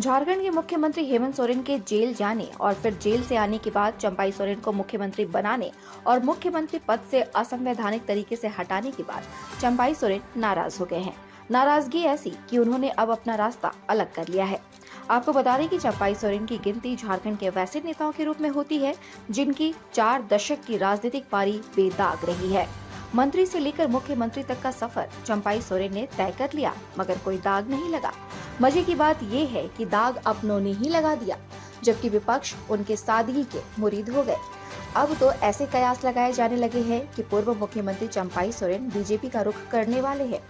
झारखंड के मुख्यमंत्री हेमंत सोरेन के जेल जाने और फिर जेल से आने के बाद चंपाई सोरेन को मुख्यमंत्री बनाने और मुख्यमंत्री पद से असंवैधानिक तरीके से हटाने के बाद चंपाई सोरेन नाराज हो गए हैं। नाराजगी ऐसी कि उन्होंने अब अपना रास्ता अलग कर लिया है। आपको बता दें कि चंपाई सोरेन की गिनती झारखंड के वैसे नेताओं के रूप में होती है जिनकी 4 दशक की राजनीतिक पारी बेदाग रही है। मंत्री से लेकर मुख्यमंत्री तक का सफर चंपाई सोरेन ने तय कर लिया, मगर कोई दाग नहीं लगा। मजे की बात ये है कि दाग अपनों ने ही लगा दिया, जबकि विपक्ष उनके सादगी के मुरीद हो गए। अब तो ऐसे कयास लगाए जाने लगे हैं कि पूर्व मुख्यमंत्री चंपाई सोरेन बीजेपी का रुख करने वाले हैं।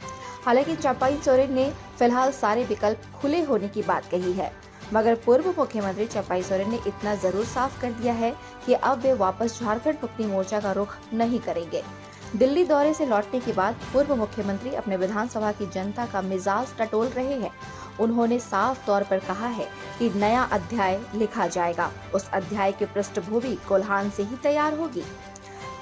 हालांकि चंपाई सोरेन ने फिलहाल सारे विकल्प खुले होने की बात कही है, मगर पूर्व मुख्यमंत्री चंपाई सोरेन ने इतना जरूर साफ कर दिया है कि अब वे वापस झारखंड मुक्ति मोर्चा का रुख नहीं करेंगे। दिल्ली दौरे से लौटने के बाद पूर्व मुख्यमंत्री अपने विधानसभा की जनता का मिजाज टटोल रहे हैं। उन्होंने साफ तौर पर कहा है कि नया अध्याय लिखा जाएगा। उस अध्याय की पृष्ठभूमि कोल्हान से ही तैयार होगी।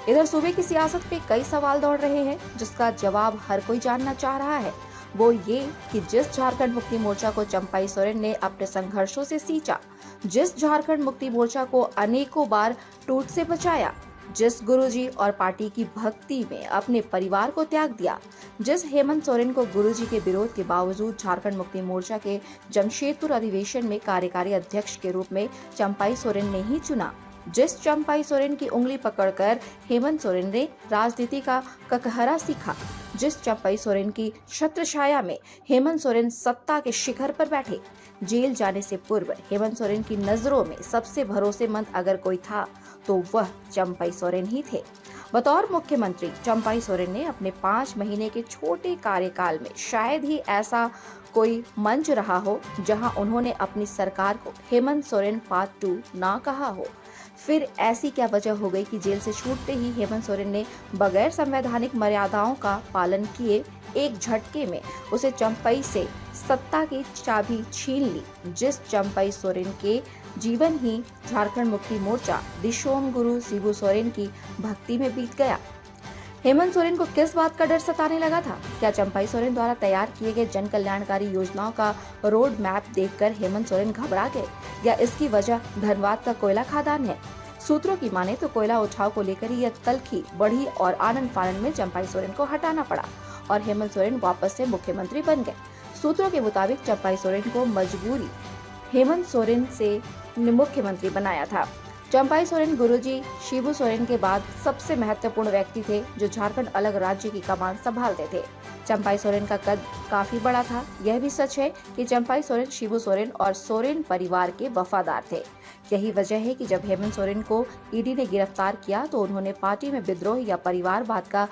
इधर सूबे की सियासत पे कई सवाल दौड़ रहे हैं, जिसका जवाब हर कोई जानना चाह रहा है। वो ये कि जिस झारखंड मुक्ति मोर्चा को चंपाई सोरेन ने अपने संघर्षों से सींचा, जिस झारखंड मुक्ति मोर्चा को अनेकों बार टूट से बचाया, जिस गुरुजी और पार्टी की भक्ति में अपने परिवार को त्याग दिया, जिस हेमंत सोरेन को गुरुजी के विरोध के बावजूद झारखंड मुक्ति मोर्चा के जमशेदपुर अधिवेशन में कार्यकारी अध्यक्ष के रूप में चंपाई सोरेन ने ही चुना, जिस चंपाई सोरेन की उंगली पकड़कर हेमंत सोरेन ने राजनीति का ककहरा सीखा, जिस चंपाई सोरेन की छत्रछाया में हेमंत सोरेन सत्ता के शिखर पर बैठे। जेल जाने से पूर्व हेमंत सोरेन की नजरों में सबसे भरोसेमंद अगर कोई था तो वह चंपाई सोरेन ही थे। बतौर मुख्यमंत्री चंपाई सोरेन ने अपने 5 महीने के छोटे कार्यकाल में शायद ही ऐसा कोई मंच रहा हो जहां उन्होंने अपनी सरकार को हेमंत सोरेन पार्ट 2 ना कहा हो। फिर ऐसी क्या वजह हो गई कि जेल से छूटते ही हेमंत सोरेन ने बगैर संवैधानिक मर्यादाओं का पालन किए एक झटके में उसे चंपाई से सत्ता की चाबी छीन ली। जिस चंपाई सोरेन के जीवन ही झारखंड मुक्ति मोर्चा दिशोम गुरु शिबू सोरेन की भक्ति में बीत गया। हेमंत सोरेन को किस बात का डर सताने लगा था? क्या चंपाई सोरेन द्वारा तैयार किए गए जन कल्याणकारी योजनाओं का रोड मैप देखकर हेमंत सोरेन घबरा गए, या इसकी वजह धनबाद का कोयला खदान है? सूत्रों की माने तो कोयला उठाव को लेकर यह तल्खी बढ़ी और आनन फानन में चंपाई सोरेन को हटाना पड़ा और हेमंत सोरेन वापस से मुख्यमंत्री बन गए। सूत्रों के मुताबिक चंपाई सोरेन को मजबूरी हेमंत सोरेन से मुख्यमंत्री बनाया था। चंपाई सोरेन गुरुजी शिबू सोरेन के बाद सबसे महत्वपूर्ण व्यक्ति थे जो झारखंड अलग राज्य की कमान संभालते थे। चंपाई सोरेन का कद काफी बड़ा था। यह भी सच है कि चंपाई सोरेन शिबू सोरेन और सोरेन परिवार के वफादार थे। यही वजह है कि जब हेमंत सोरेन को ईडी ने गिरफ्तार किया तो उन्होंने पार्टी में विद्रोह या परिवारवाद का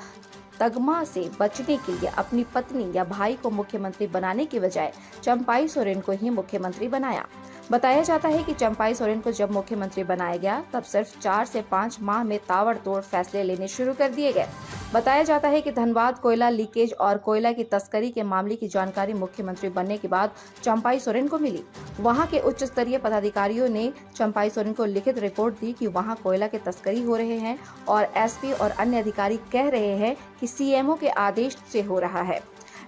तगमा से बचने के लिए अपनी पत्नी या भाई को मुख्यमंत्री बनाने के बजाय चंपाई सोरेन को ही मुख्यमंत्री बनाया। बताया जाता है कि चंपाई सोरेन को जब मुख्यमंत्री बनाया गया तब सिर्फ 4 से 5 माह में ताबड़तोड़ फैसले लेने शुरू कर दिए गए। बताया जाता है कि धनबाद कोयला लीकेज और कोयला की तस्करी के मामले की जानकारी मुख्यमंत्री बनने के बाद चंपाई सोरेन को मिली। वहां के उच्च स्तरीय पदाधिकारियों ने चंपाई सोरेन को लिखित रिपोर्ट दी कि वहां कोयला की तस्करी हो रहे हैं और एसपी और अन्य अधिकारी कह रहे हैं कि सीएमओ के आदेश से हो रहा है।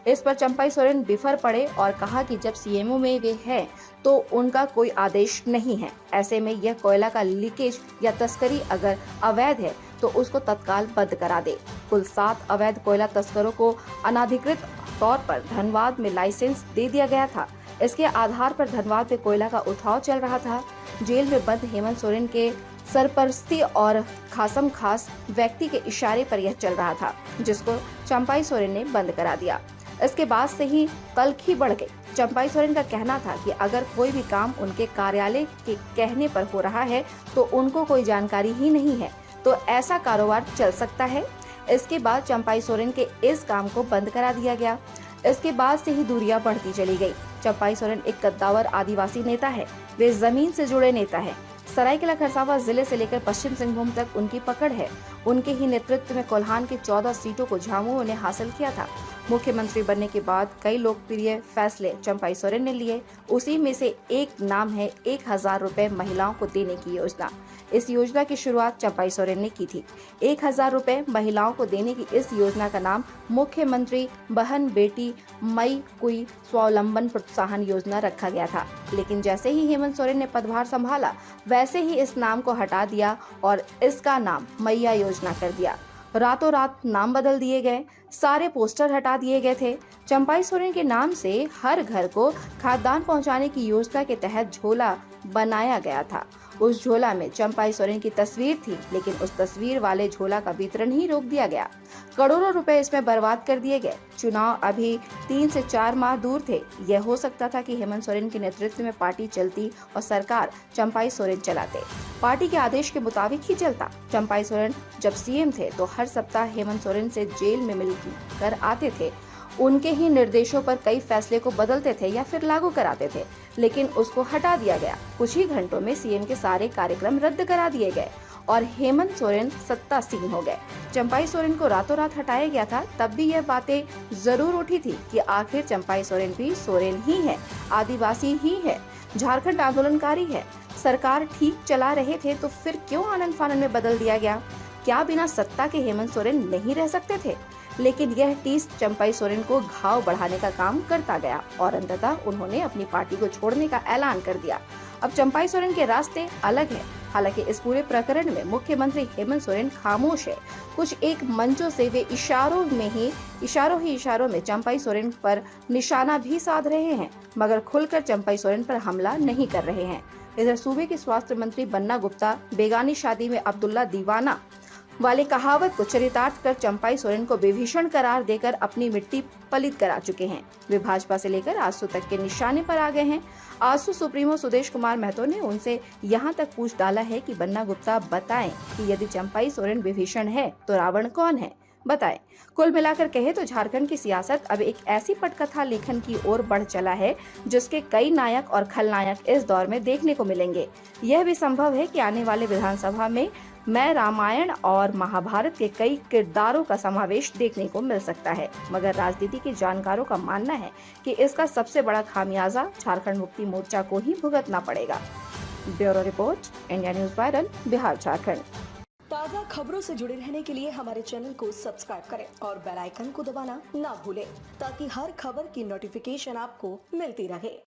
इस पर चंपाई सोरेन बिफर पड़े और कहा कि जब सीएमओ में वे हैं तो उनका कोई आदेश नहीं है। ऐसे में यह कोयला का लीकेज या तस्करी अगर अवैध है तो उसको तत्काल बंद करा दे। कुल 7 अवैध कोयला तस्करों को अनाधिकृत तौर पर धनबाद में लाइसेंस दे दिया गया था। इसके आधार पर धनबाद में कोयला का उठाव चल रहा था। जेल में बंद हेमंत सोरेन के सरपरस्ती और खासम खास व्यक्ति के इशारे पर यह चल रहा था, जिसको चंपाई सोरेन ने बंद करा दिया। इसके बाद से ही तल्खी बढ़ गई। चंपाई सोरेन का कहना था कि अगर कोई भी काम उनके कार्यालय के कहने पर हो रहा है तो उनको कोई जानकारी ही नहीं है, तो ऐसा कारोबार चल सकता है। इसके बाद चंपाई सोरेन के इस काम को बंद करा दिया गया। इसके बाद से ही दूरियां बढ़ती चली गई। चंपाई सोरेन एक कद्दावर आदिवासी नेता है। वे जमीन से जुड़े नेता है। सरायकेला खरसावां जिले से लेकर पश्चिम सिंहभूम तक उनकी पकड़ है। उनके ही नेतृत्व में कोल्हान की 14 सीटों को झामुमो ने हासिल किया था। मुख्यमंत्री बनने के बाद कई लोकप्रिय फैसले चंपाई सोरेन ने लिए। उसी में से एक नाम है 1000 रुपए महिलाओं को देने की योजना। इस योजना की शुरुआत चंपाई सोरेन ने की थी। 1000 रुपए महिलाओं को देने की इस योजना का नाम मुख्यमंत्री बहन बेटी मई कुई स्वावलंबन प्रोत्साहन योजना रखा गया था। लेकिन जैसे ही हेमंत सोरेन ने पदभार संभाला, वैसे ही इस नाम को हटा दिया और इसका नाम मैया योजना कर दिया। रातों रात नाम बदल दिए गए, सारे पोस्टर हटा दिए गए थे। चंपाई सोरेन के नाम से हर घर को खाद्यान्न पहुंचाने की योजना के तहत झोला बनाया गया था। उस झोला में चंपाई सोरेन की तस्वीर थी, लेकिन उस तस्वीर वाले झोला का वितरण ही रोक दिया गया। करोड़ों रुपए इसमें बर्बाद कर दिए गए। चुनाव अभी 3 से 4 माह दूर थे। यह हो सकता था कि हेमंत सोरेन के नेतृत्व में पार्टी चलती और सरकार चंपाई सोरेन चलाते। पार्टी के आदेश के मुताबिक ही चलता। चंपाई सोरेन जब सीएम थे तो हर सप्ताह हेमंत सोरेन से जेल में मिलकर आते थे। उनके ही निर्देशों पर कई फैसले को बदलते थे या फिर लागू कराते थे, लेकिन उसको हटा दिया गया। कुछ ही घंटों में सीएम के सारे कार्यक्रम रद्द करा दिए गए और हेमंत सोरेन सत्तासीन हो गए। चंपाई सोरेन को रातों रात हटाया गया था, तब भी यह बातें जरूर उठी थी कि आखिर चंपाई सोरेन भी सोरेन ही है, आदिवासी ही है, झारखंड आंदोलनकारी है। सरकार ठीक चला रहे थे तो फिर क्यों आनन फानन में बदल दिया गया? क्या बिना सत्ता के हेमंत सोरेन नहीं रह सकते थे? लेकिन यह टीस चंपाई सोरेन को घाव बढ़ाने का काम करता गया और अंततः उन्होंने अपनी पार्टी को छोड़ने का ऐलान कर दिया। अब चंपाई सोरेन के रास्ते अलग हैं। हालांकि इस पूरे प्रकरण में मुख्यमंत्री हेमंत सोरेन खामोश है। कुछ एक मंचों से वे इशारों में चंपाई सोरेन पर निशाना भी साध रहे हैं, मगर खुलकर चंपाई सोरेन पर हमला नहीं कर रहे हैं। इधर सूबे के स्वास्थ्य मंत्री बन्ना गुप्ता बेगानी शादी में अब्दुल्ला दीवाना वाले कहावत को चरितार्थ कर चंपाई सोरेन को विभीषण करार देकर अपनी मिट्टी पलित करा चुके हैं। वे भाजपा से लेकर आजसू तक के निशाने पर आ गए हैं। आजसू सुप्रीमो सुदेश कुमार महतो ने उनसे यहां तक पूछ डाला है कि बन्ना गुप्ता बताएं कि यदि चंपाई सोरेन विभीषण है तो रावण कौन है, बताएं। कुल मिलाकर कहे तो झारखंड की सियासत अब एक ऐसी पटकथा लेखन की ओर बढ़ चला है जिसके कई नायक और खलनायक इस दौर में देखने को मिलेंगे। यह भी संभव है कि आने वाले विधानसभा में रामायण और महाभारत के कई किरदारों का समावेश देखने को मिल सकता है, मगर राजनीति के जानकारों का मानना है कि इसका सबसे बड़ा खामियाजा झारखंड मुक्ति मोर्चा को ही भुगतना पड़ेगा। Bureau report, India news viral, Bihar Jharkhand. ताज़ा खबरों से जुड़े रहने के लिए हमारे चैनल को सब्सक्राइब करें और बेल आइकन को दबाना ना भूलें, ताकि हर खबर की नोटिफिकेशन आपको मिलती रहे।